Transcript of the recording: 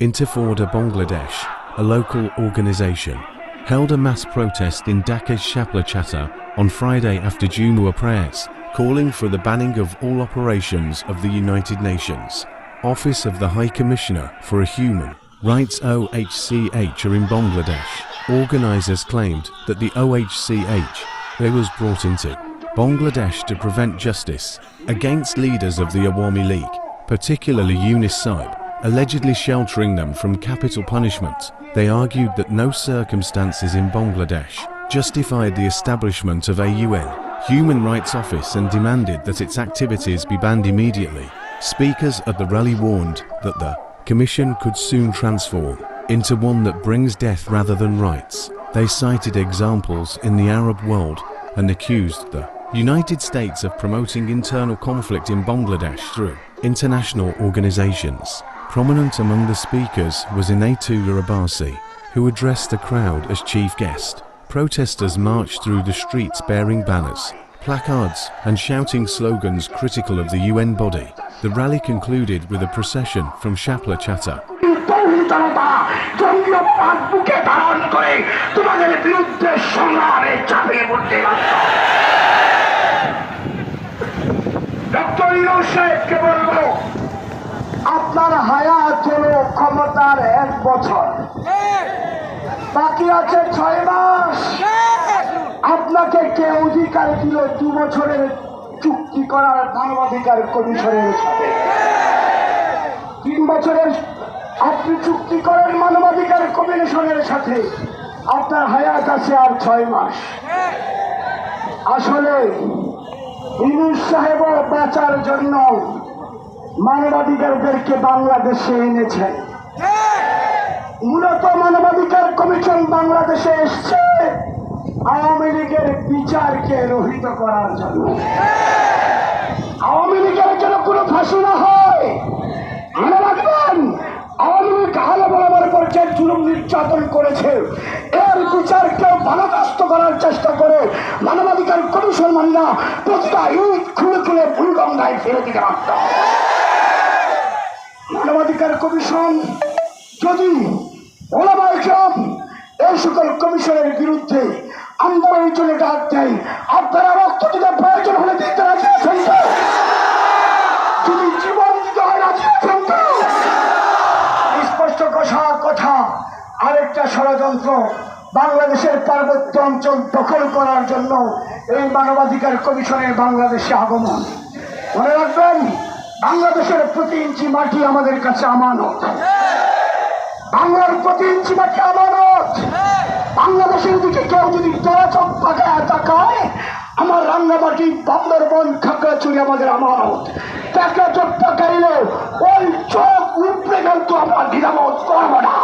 Intifada Bangladesh, a local organization, held a mass protest in Dhaka's Shapla Chatta on Friday after Jumu'ah prayers, calling for the banning of all operations of the United Nations Office of the High Commissioner for Human Rights OHCHR in Bangladesh. Organizers claimed that the OHCHR was brought into Bangladesh to prevent justice against leaders of the Awami League, particularly Yunus Saib, allegedly sheltering them from capital punishment. They argued that no circumstances in Bangladesh justified the establishment of a UN Human Rights Office and demanded that its activities be banned immediately. Speakers at the rally warned that the Commission could soon transform into one that brings death rather than rights. They cited examples in the Arab world and accused the United States of promoting internal conflict in Bangladesh through international organizations. Prominent among the speakers was Inayatullah Abbasi, who addressed the crowd as chief guest. Protesters marched through the streets bearing banners, placards, and shouting slogans critical of the UN body. The rally concluded with a procession from Shapla Chatta. আপনার হায়াত হলো ক্ষমতার 1 বছর, বাকি আছে 6 মাস। আপনাকে কে অধিকার দিল 2 বছরের চুক্তি করার মানবাধিকার কমিশনের সাথে? 3 বছরের আপনি চুক্তি করেন মানবাধিকার কমিশনের সাথে, আপনার হায়াত আছে আর 6 মাস। আসলে ইউনূস সাহেব বাঁচার জন্য মানবাধিকারদেরকে বাংলাদেশে এনেছেন। মূলত মানবাধিকার কমিশন বাংলাদেশে এসছে আওয়ামী লীগের বিচারকে রহিত করার জন্য। আওয়ামী লীগের যেন কোনো ফাঁসি না হয়। মনে রাখবেন, আওয়ামী লীগ হালে বরাবর পর্যায়ে জুলুম নির্যাতন করেছে, এর বিচারকে বাধাগ্রস্ত করার চেষ্টা করে মানবাধিকার কমিশন মানিনা প্রতিটা ইট খুলে খুলে ভুলগঙ্গায় ফেলে দিতে পারত। মানবাধিকার কমিশন যদি ওলামায়ে কেরাম এই সকল কমিশনের বিরুদ্ধে আন্দোলনের জন্য ডাক দেয়, আপনারা রক্ত দিতে প্রয়োজন হলে দিতে রাজি আছেন তো? যদি জীবন দিতে হয় রাজি আছেন তো? স্পষ্ট কথা, আরেকটা ষড়যন্ত্র বাংলাদেশের পার্বত্য অঞ্চল দখল করার জন্য এই মানবাধিকার কমিশনের বাংলাদেশে আগমন। মনে রাখবেন, বাংলাদেশের প্রতি ইঞ্চি মাটি আমাদের কাছে আমানত। বাংলার প্রতি ইঞ্চি মাটি আমানত। বাংলাদেশের দিকে কেউ যদি তোরা চোখ পাকায় তাকায়, আমার রাঙ্গামাটি, বান্দরবন, খাগড়াছড়ি আমাদের আমানত। তাকে চোখ পাকাইলে ওই চোখ উপরে কিন্তু আমরা দ্বিধাবোধ করবো না।